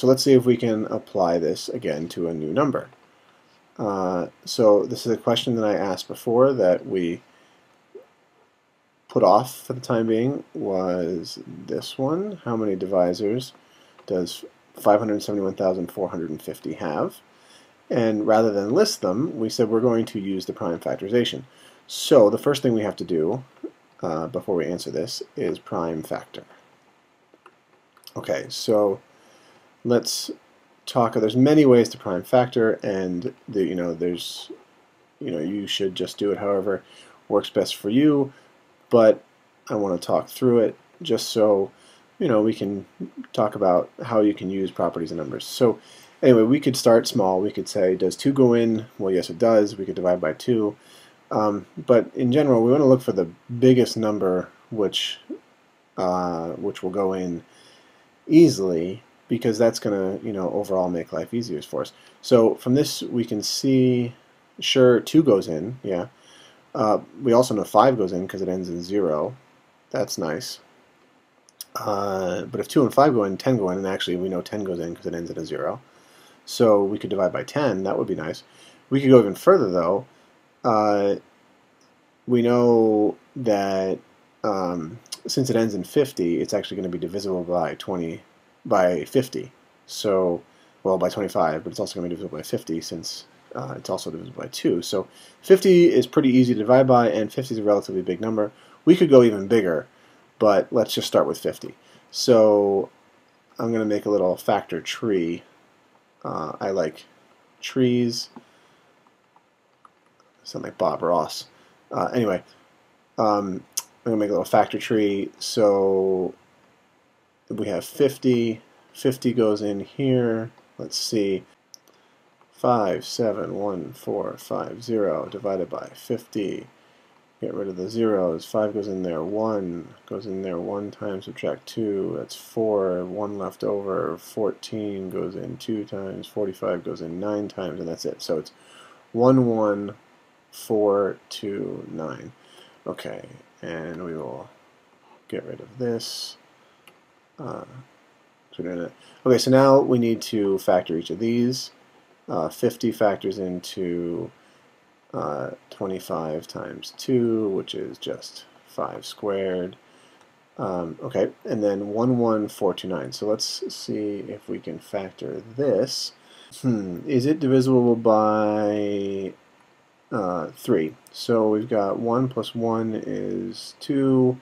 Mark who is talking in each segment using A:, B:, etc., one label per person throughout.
A: So let's see if we can apply this again to a new number. So this is a question that I asked before that we put off for the time being, was this one. How many divisors does 571,450 have? And rather than list them, we said we're going to use the prime factorization. So the first thing we have to do before we answer this is prime factor. Okay, so let's talk. There's many ways to prime factor, and you should just do it however works best for you. But I want to talk through it just so we can talk about how you can use properties of numbers. So anyway, we could start small. We could say, does 2 go in? Well, yes, it does. We could divide by 2. But in general, we want to look for the biggest number which will go in easily, because that's going to overall make life easier for us. So from this we can see, sure, 2 goes in, yeah. We also know 5 goes in because it ends in 0. That's nice. But if 2 and 5 go in, 10 go in, and actually we know 10 goes in because it ends in a 0. So we could divide by 10. That would be nice. We could go even further though. We know that since it ends in 50, it's actually going to be divisible by 50. So, well, by 25, but it's also going to be divisible by 50 since it's also divisible by 2. So 50 is pretty easy to divide by, and 50 is a relatively big number. We could go even bigger, but let's just start with 50. So I'm going to make a little factor tree. I like trees. I sound like Bob Ross. Anyway, I'm going to make a little factor tree. So we have 50. 50 goes in here. Let's see. 5, 7, 1, 4, 5, 0 divided by 50. Get rid of the zeros. 5 goes in there. 1 goes in there 1 times. Subtract 2. That's 4. 1 left over. 14 goes in 2 times. 45 goes in 9 times, and that's it. So it's 1, 1, 4, 2, 9. Okay, and we will get rid of this. Okay, so now we need to factor each of these. 50 factors into 25 times 2, which is just 5 squared. Okay, and then 11429. So let's see if we can factor this. Is it divisible by 3? So we've got 1 plus 1 is 2,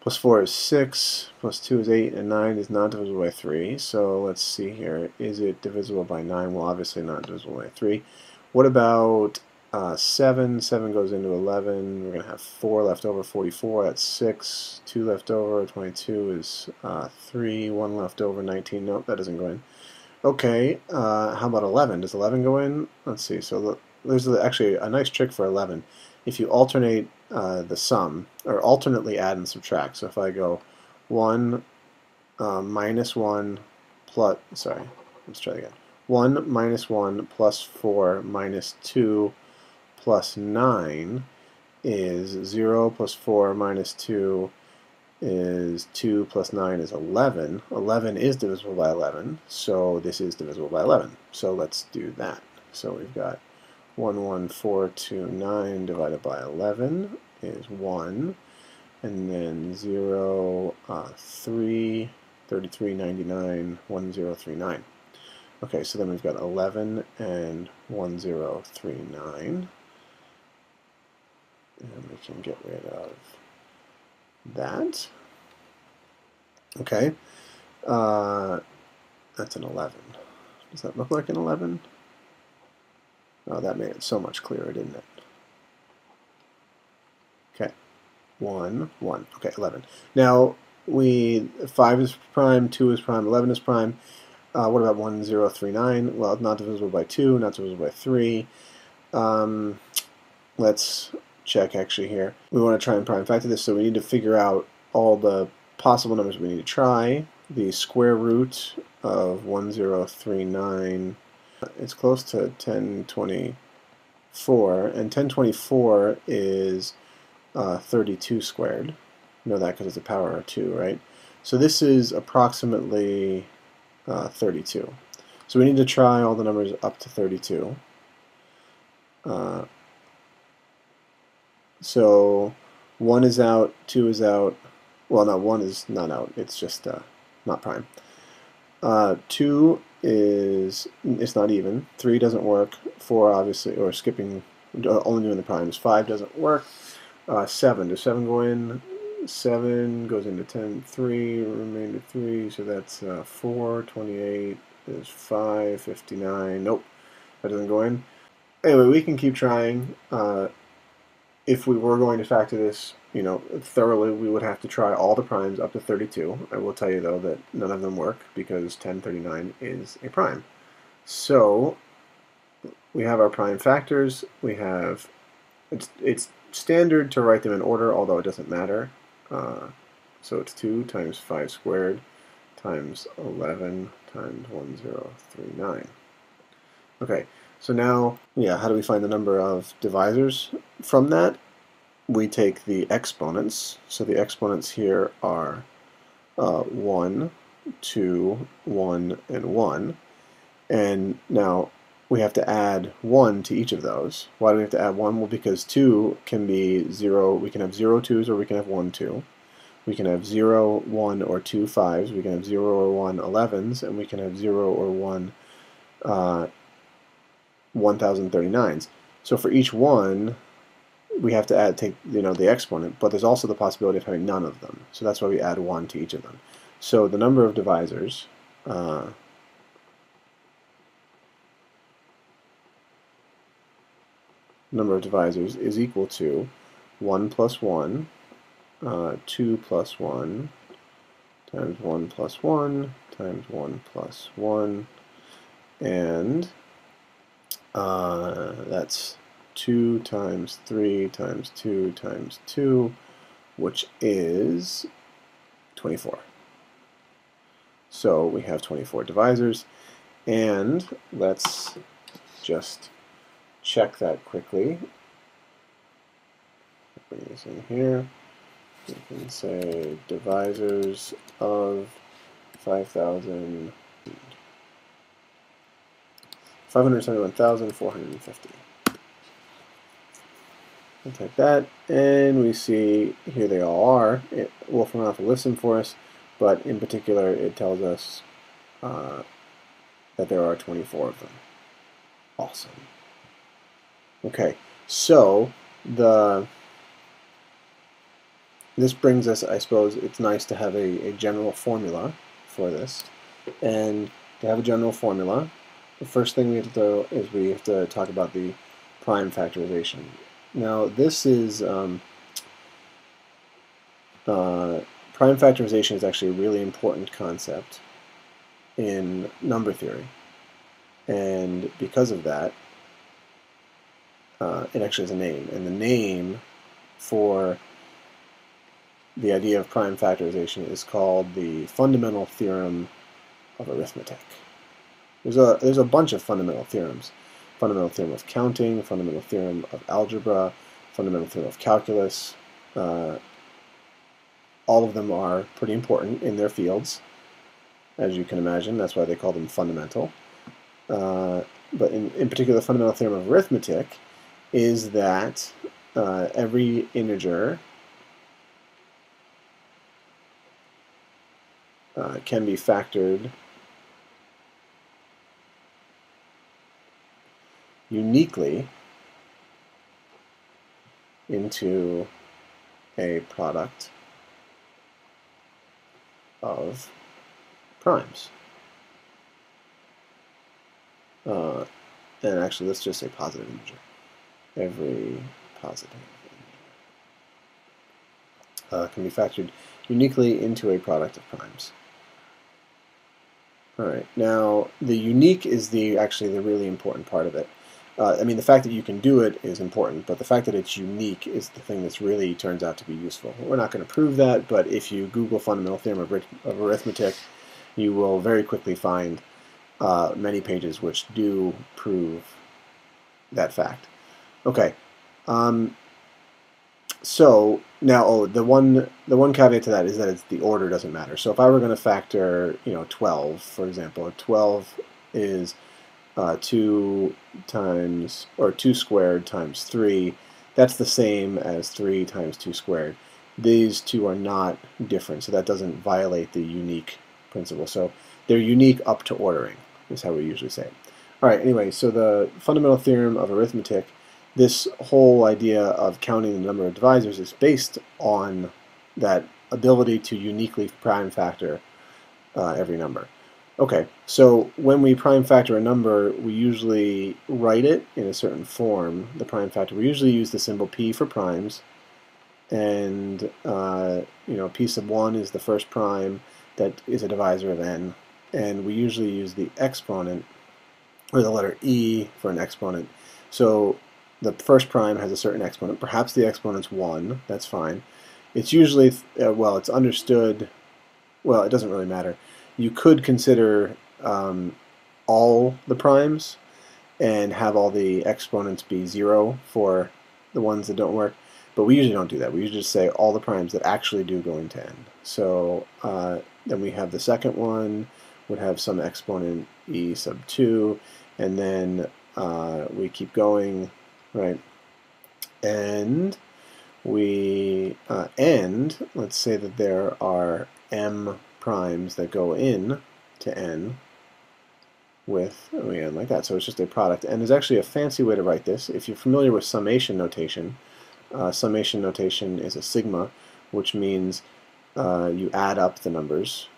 A: plus 4 is 6, plus 2 is 8, and 9 is not divisible by 3. So let's see here. Is it divisible by 9? Well, obviously not divisible by 3. What about 7? 7 goes into 11. We're going to have 4 left over, 44. That's 6. 2 left over, 22 is 3. 1 left over, 19. Nope, that doesn't go in. Okay, how about 11? Does 11 go in? Let's see. So there's actually a nice trick for 11. If you alternate the sum, or alternately add and subtract. So if I go 1 minus 1 plus, sorry, let's try again. 1 minus 1 plus 4 minus 2 plus 9 is 0 plus 4 minus 2 is 2 plus 9 is 11. 11 is divisible by 11, so this is divisible by 11. So let's do that. So we've got 11429 divided by 11 is 1, and then 0, 3, 33, 99, 1039. Okay, so then we've got 11 and 1039, and we can get rid of that. Okay, that's an 11. Does that look like an 11? Oh, that made it so much clearer, didn't it? Okay, 1, 1. Okay, 11. Now, 5 is prime, 2 is prime, 11 is prime. What about 1039? Well, not divisible by 2, not divisible by 3. Let's check actually here. We want to try and prime factor this, so we need to figure out all the possible numbers we need to try. The square root of 1039, it's close to 1024, and 1024 is 32 squared. You know that because it's a power of 2, right? So this is approximately 32. So we need to try all the numbers up to 32. So 1 is out, 2 is out. Well, no, 1 is not out. It's just not prime. 2 is, it's not even. 3 doesn't work. 4 obviously, or skipping, only doing the primes. 5 doesn't work. 7, does 7 go in? 7 goes into 10, 3, remainder 3, so that's 4, 28, there's 5, 59, nope, that doesn't go in. Anyway, we can keep trying. If we were going to factor this, thoroughly, we would have to try all the primes up to 32. I will tell you, though, that none of them work because 1039 is a prime. So we have our prime factors. We have, it's standard to write them in order, although it doesn't matter. So it's 2 times 5 squared times 11 times 1039. Okay, so now, how do we find the number of divisors? From that, we take the exponents. So the exponents here are 1, 2, 1, and 1. And now we have to add 1 to each of those. Why do we have to add 1? Well, because 2 can be 0. We can have 0 2s or we can have 1 2. We can have 0, 1, or 2 5s. We can have 0 or 1 11s. And we can have 0 or 1 1039s. So for each one, we have to take the exponent, but there's also the possibility of having none of them. So that's why we add 1 to each of them. So the number of divisors is equal to 1 plus 1, 2 plus 1, times 1 plus 1, times 1 plus 1, and that's 2 times 3 times 2 times 2, which is 24. So we have 24 divisors, and let's just check that quickly. Bring this in here. We can say divisors of 571,450. We'll type that, and we see here they all are. Wolfram Alpha lists them for us, but in particular it tells us that there are 24 of them. Awesome. Okay, so this brings us, I suppose, it's nice to have a general formula for this. And to have a general formula, the first thing we have to do is we have to talk about the prime factorization. Now, this is prime factorization is actually a really important concept in number theory, and because of that, it actually has a name, and the name for the idea of prime factorization is called the fundamental theorem of arithmetic. There's a bunch of fundamental theorems. Fundamental theorem of counting, fundamental theorem of algebra, fundamental theorem of calculus. All of them are pretty important in their fields, as you can imagine. That's why they call them fundamental. But in particular, the fundamental theorem of arithmetic is that every integer can be factored uniquely into a product of primes. And actually, let's just say positive integer. Every positive integer can be factored uniquely into a product of primes. All right. Now, the unique is actually the really important part of it. I mean, the fact that you can do it is important, but the fact that it's unique is the thing that's really turns out to be useful. We're not going to prove that, but if you Google fundamental theorem of arithmetic, you will very quickly find many pages which do prove that fact. Okay. So now, the one caveat to that is that the order doesn't matter. So if I were going to factor, 12, for example, 12 is 2 times, or 2 squared times 3. That's the same as 3 times 2 squared. These two are not different, so that doesn't violate the unique principle. So they're unique up to ordering, is how we usually say it. All right, anyway, so the fundamental theorem of arithmetic, this whole idea of counting the number of divisors is based on that ability to uniquely prime factor every number. Okay, so when we prime factor a number, we usually write it in a certain form, the prime factor. We usually use the symbol p for primes, and p sub 1 is the first prime that is a divisor of n, and we usually use the exponent, or the letter e, for an exponent. So the first prime has a certain exponent. Perhaps the exponent's 1, that's fine. It's usually, well, it's understood, well, it doesn't really matter. You could consider all the primes and have all the exponents be 0 for the ones that don't work, but we usually don't do that. We usually just say all the primes that actually do go into n. So then we have the second one would have some exponent e sub 2, and then we keep going, right? And we end, let's say that there are m primes that go in to n with, we end like that. So it's just a product. And there's actually a fancy way to write this. If you're familiar with summation notation is a sigma, which means you add up the numbers.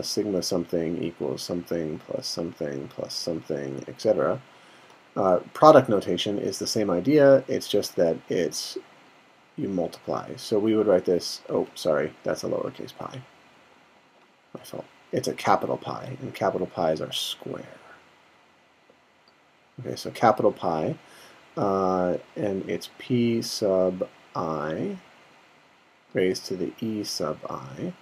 A: Sigma something equals something plus something plus something, etc. Product notation is the same idea. It's just that you multiply. So we would write this, oh, sorry, that's a lowercase pi. My fault. It's a capital pi, and capital pi's are square. Okay, so capital pi, and it's p sub I raised to the e sub I,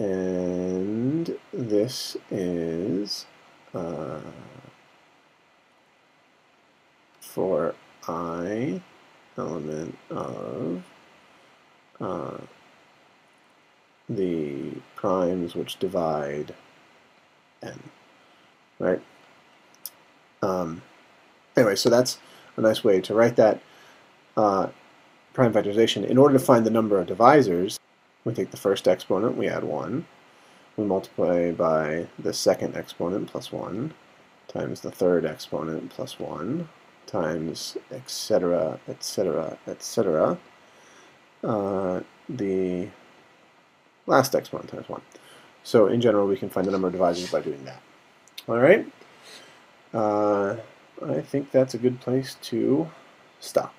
A: and this is for I element of the primes which divide n, right? Anyway, so that's a nice way to write that. Prime factorization. In order to find the number of divisors, we take the first exponent, we add 1, we multiply by the second exponent plus 1, times the third exponent plus 1, times etc., etc., etc., the last exponent times 1. So in general, we can find the number of divisors by doing that. All right? I think that's a good place to stop.